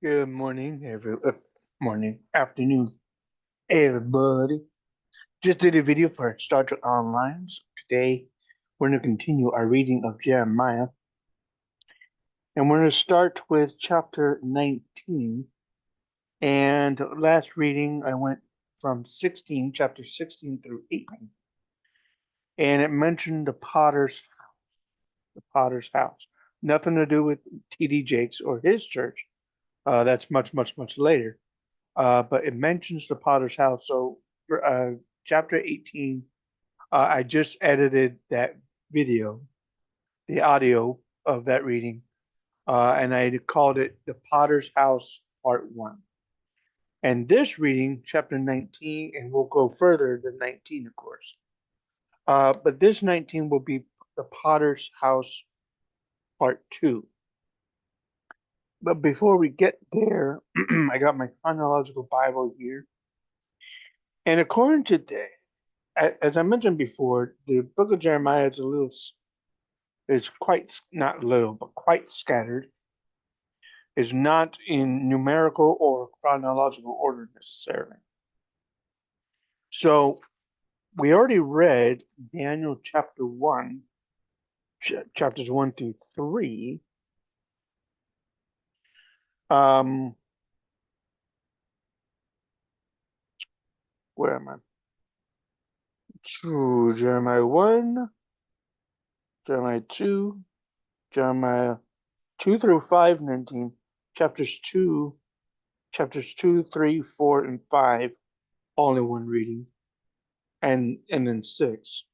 Good afternoon, everybody. Just did a video for Star Trek Online. So today, we're going to continue our reading of Jeremiah, and we're going to start with chapter 19. And last reading, I went from chapter 16 through 18, and it mentioned the Potter's house. Nothing to do with T.D. Jakes or his church. That's much later. But it mentions the Potter's house. So, chapter 18, I just edited that video, the audio of that reading, and I called it The Potter's House Part 1. And this reading, chapter 19, and we'll go further than 19, of course. But this 19 will be The Potter's House Part 2. But before we get there, I got my chronological Bible here. And according to as I mentioned before, the book of Jeremiah is quite, not little, but quite scattered. Is not in numerical or chronological order necessarily. So we already read Daniel chapter 1, chapters 1 through 3. Where am I? Jeremiah 1, Jeremiah 2, Jeremiah 2 through 5, 19, chapters 2, 3, 4, and 5, all in one reading, and then 6.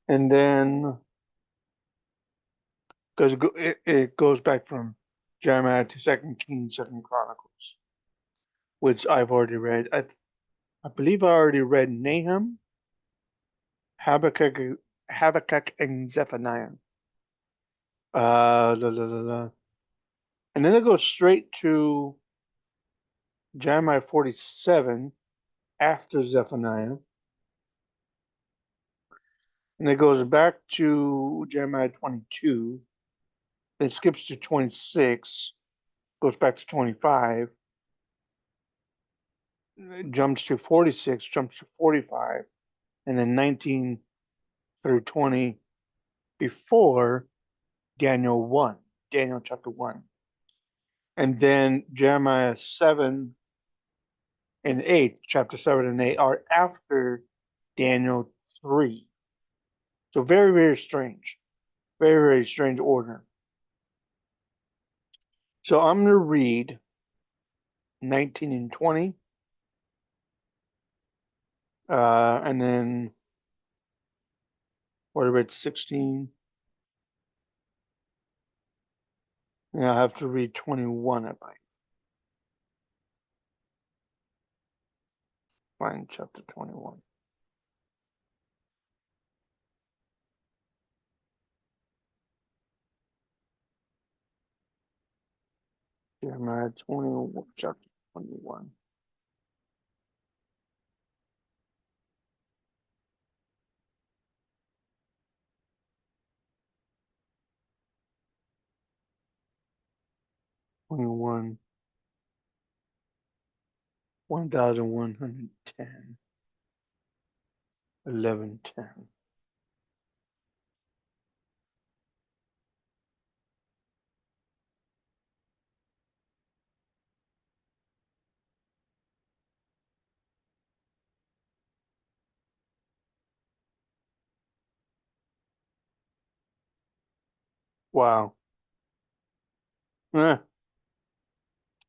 And then, because it goes back from Jeremiah to 2 Kings, 2 Chronicles, which I've already read. I believe I already read Nahum, Habakkuk, and Zephaniah. And then it goes straight to Jeremiah 47 after Zephaniah. And it goes back to Jeremiah 22. Then skips to 26, goes back to 25, jumps to 46, jumps to 45, and then 19 through 20 before Daniel chapter 1. And then Jeremiah 7 and 8, chapter 7 and 8 are after Daniel 3. So very strange. Very strange order. So I'm going to read 19 and 20. And then what about 16? And I have to read 21, I think. Find chapter 21. Jeremiah 21, chapter 21. $21, 1,110, 1110. Wow.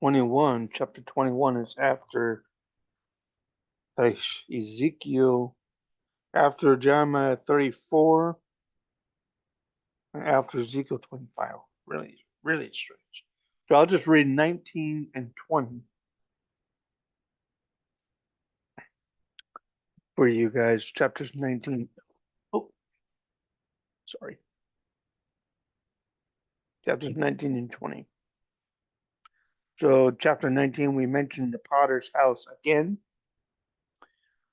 21, chapter 21 is after Ezekiel, after Jeremiah 34, and after Ezekiel 25. Really strange. So I'll just read 19 and 20 for you guys. Chapters 19. Oh, sorry. Chapters 19 and 20. So chapter 19, we mentioned the potter's house again.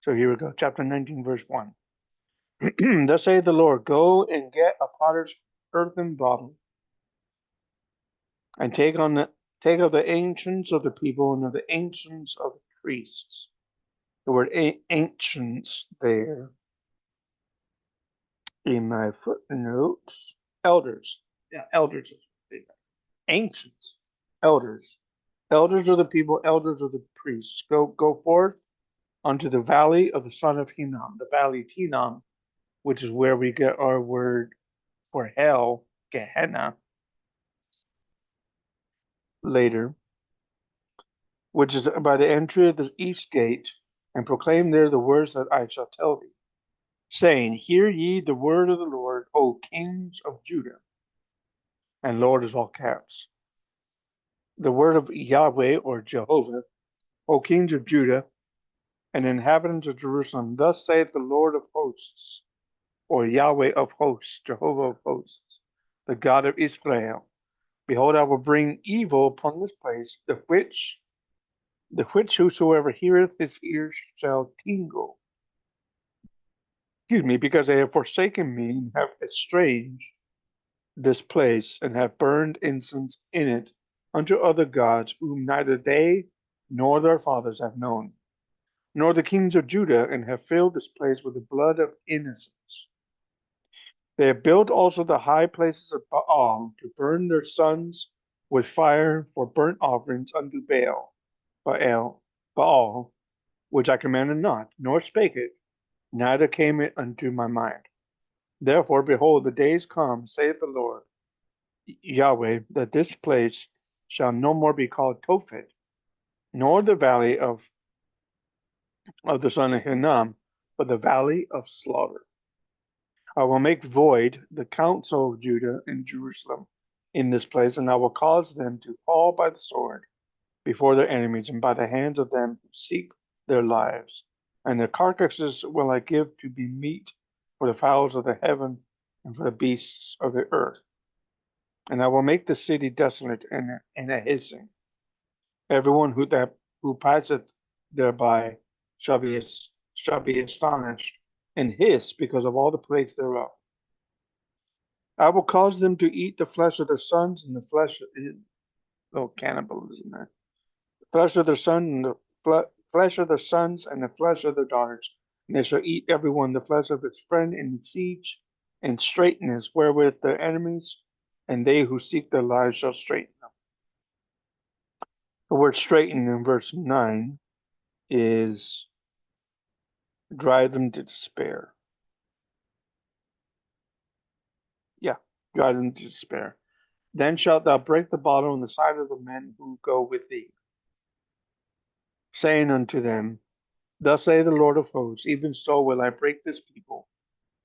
So here we go. Chapter 19, verse 1. Thus saith the Lord, go and get a potter's earthen bottle, and take Take of the ancients of the people and of the ancients of the priests. The word ancients there in my footnotes. Elders. Yeah, elders. Ancients. Elders. Elders of the people, elders of the priests. Go forth unto the valley of the son of Hinnom, the valley of Hinnom, which is where we get our word for hell, Gehenna, later, which is by the entry of the east gate, and proclaim there the words that I shall tell thee, saying, Hear ye the word of the Lord, O kings of Judah. And Lord is all caps. The word of Yahweh or Jehovah, O kings of Judah, and inhabitants of Jerusalem, thus saith the Lord of hosts, or Yahweh of hosts, Jehovah of hosts, the God of Israel. Behold, I will bring evil upon this place, the which whosoever heareth his ears shall tingle. Excuse me, because they have forsaken me and have estranged this place, and have burned incense in it unto other gods, whom neither they nor their fathers have known, nor the kings of Judah, and have filled this place with the blood of innocents. They have built also the high places of Baal to burn their sons with fire for burnt offerings unto Baal, which I commanded not, nor spake it, neither came it unto my mind. Therefore, behold, the days come, saith the Lord Yahweh, that this place shall no more be called Tophet, nor the valley of the son of Hinnom, but the valley of slaughter. I will make void the counsel of Judah and Jerusalem in this place, and I will cause them to fall by the sword before their enemies, and by the hands of them who seek their lives. And their carcasses will I give to be meat for the fowls of the heaven and for the beasts of the earth. And I will make the city desolate and a hissing. Everyone who passeth thereby shall be astonished and hiss because of all the plagues thereof. I will cause them to eat the flesh of their sons and the flesh of little cannibalism there. The flesh of their son and the flesh of their sons and the flesh of their daughters. And they shall eat every one the flesh of his friend in siege and straightness, wherewith their enemies and they who seek their lives shall straighten them. The word straighten in verse 9 is drive them to despair. Yeah, drive them to despair. Then shalt thou break the bottle in the side of the men who go with thee, saying unto them, Thus saith the Lord of hosts, even so will I break this people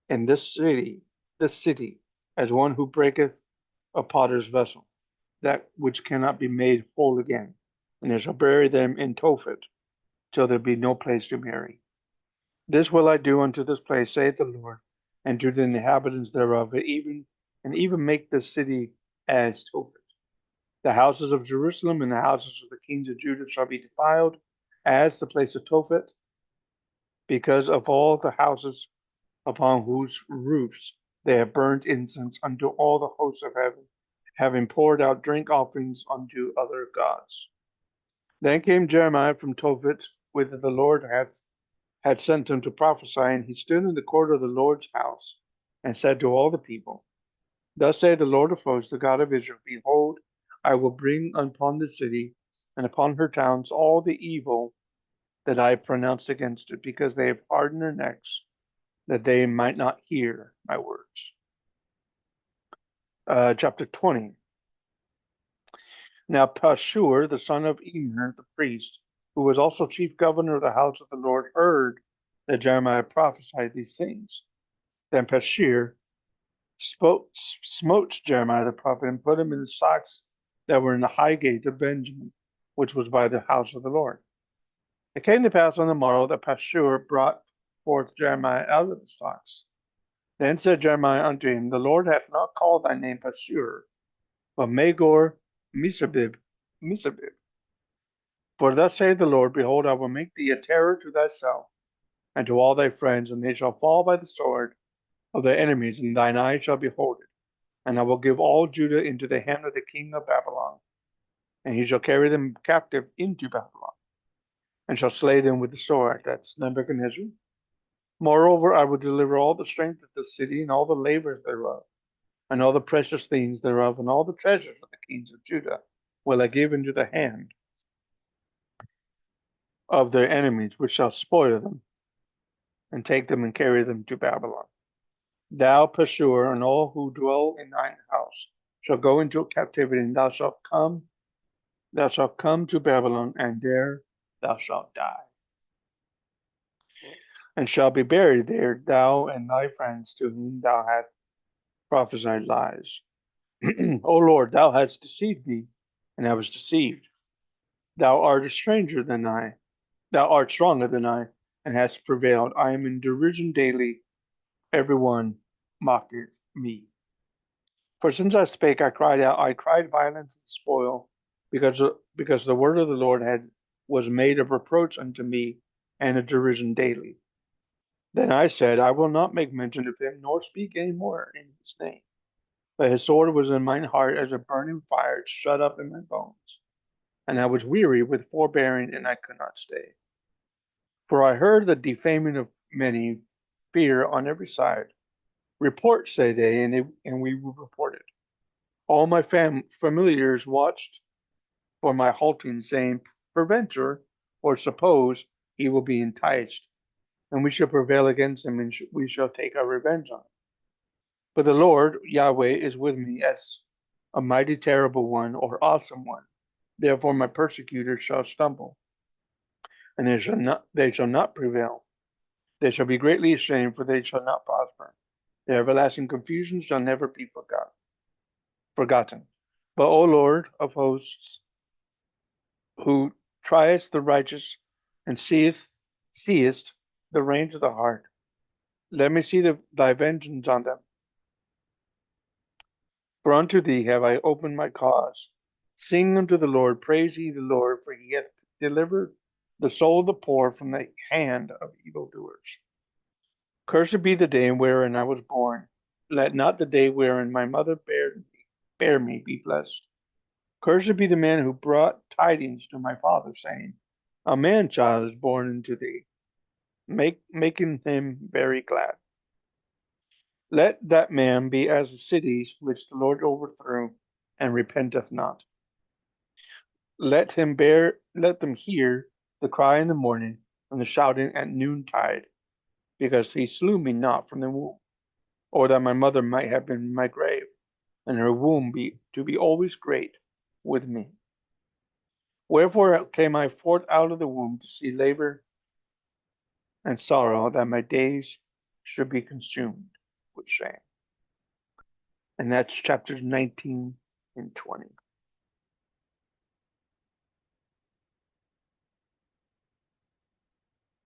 and this city, as one who breaketh a potter's vessel, that which cannot be made whole again. And I shall bury them in Tophet, till there be no place to bury. This will I do unto this place, saith the Lord, and to the inhabitants thereof, and even make this city as Tophet. The houses of Jerusalem and the houses of the kings of Judah shall be defiled as the place of Tophet, because of all the houses upon whose roofs they have burned incense unto all the hosts of heaven, having poured out drink offerings unto other gods. Then came Jeremiah from Tophet, whither the Lord had sent him to prophesy, and he stood in the court of the Lord's house, and said to all the people, Thus saith the Lord of hosts, the God of Israel, Behold, I will bring upon the city and upon her towns all the evil that I have pronounced against it, because they have hardened their necks, that they might not hear my words. Chapter 20. Now Pashur, the son of Immer, the priest, who was also chief governor of the house of the Lord, heard that Jeremiah prophesied these things. Then Pashur smote Jeremiah the prophet, and put him in the stocks that were in the high gate of Benjamin, which was by the house of the Lord. It came to pass on the morrow that Pashur brought forth Jeremiah out of the stocks. Then said Jeremiah unto him, The Lord hath not called thy name Pashur, but Magor Mizabib. For thus saith the Lord, Behold, I will make thee a terror to thyself and to all thy friends, and they shall fall by the sword of their enemies, and thine eyes shall behold it. And I will give all Judah into the hand of the king of Babylon. and he shall carry them captive into Babylon, and shall slay them with the sword. That's Nebuchadnezzar. Moreover, I will deliver all the strength of the city, and all the labors thereof, and all the precious things thereof, and all the treasures of the kings of Judah will I give into the hand of their enemies, which shall spoil them, and take them and carry them to Babylon. Thou, Pashur, and all who dwell in thine house shall go into captivity, and thou shalt come to Babylon, and there thou shalt die, and shalt be buried there, thou and thy friends to whom thou hast prophesied lies. O Lord, thou hast deceived me, and I was deceived. Thou art a stranger than I, thou art stronger than I, and hast prevailed. I am in derision daily, everyone mocketh me. For since I spake, I cried out, I cried violence and spoil, because the word of the Lord was made a reproach unto me, and a derision daily. Then I said, I will not make mention of him, nor speak any more in his name. But his sword was in mine heart as a burning fire, shut up in my bones. And I was weary with forbearing, and I could not stay. For I heard the defaming of many, fear on every side. Report, say they, and we will report it. All my familiars watched for my halting, saying, Peradventure, or suppose, he will be enticed, and we shall prevail against him, and we shall take our revenge on him. But the Lord, Yahweh, is with me as a mighty terrible one, or awesome one. Therefore my persecutors shall stumble, and they shall not prevail. They shall be greatly ashamed, for they shall not prosper. Their everlasting confusion shall never be forgotten. But, O Lord of hosts, who triest the righteous and seest the reins of the heart, let me see thy vengeance on them. For unto thee have I opened my cause. Sing unto the Lord, praise ye the Lord, for he hath delivered the soul of the poor from the hand of evildoers. Cursed be the day wherein I was born. Let not the day wherein my mother bare me be blessed. Cursed be the man who brought tidings to my father, saying, A man child is born unto thee, making him very glad. Let that man be as the cities which the Lord overthrew, and repenteth not. Let them hear the cry in the morning, and the shouting at noontide, because he slew me not from the womb, or that my mother might have been in my grave, and her womb be always great with me. Wherefore came I forth out of the womb to see labor and sorrow, that my days should be consumed with shame. And that's chapters 19 and 20.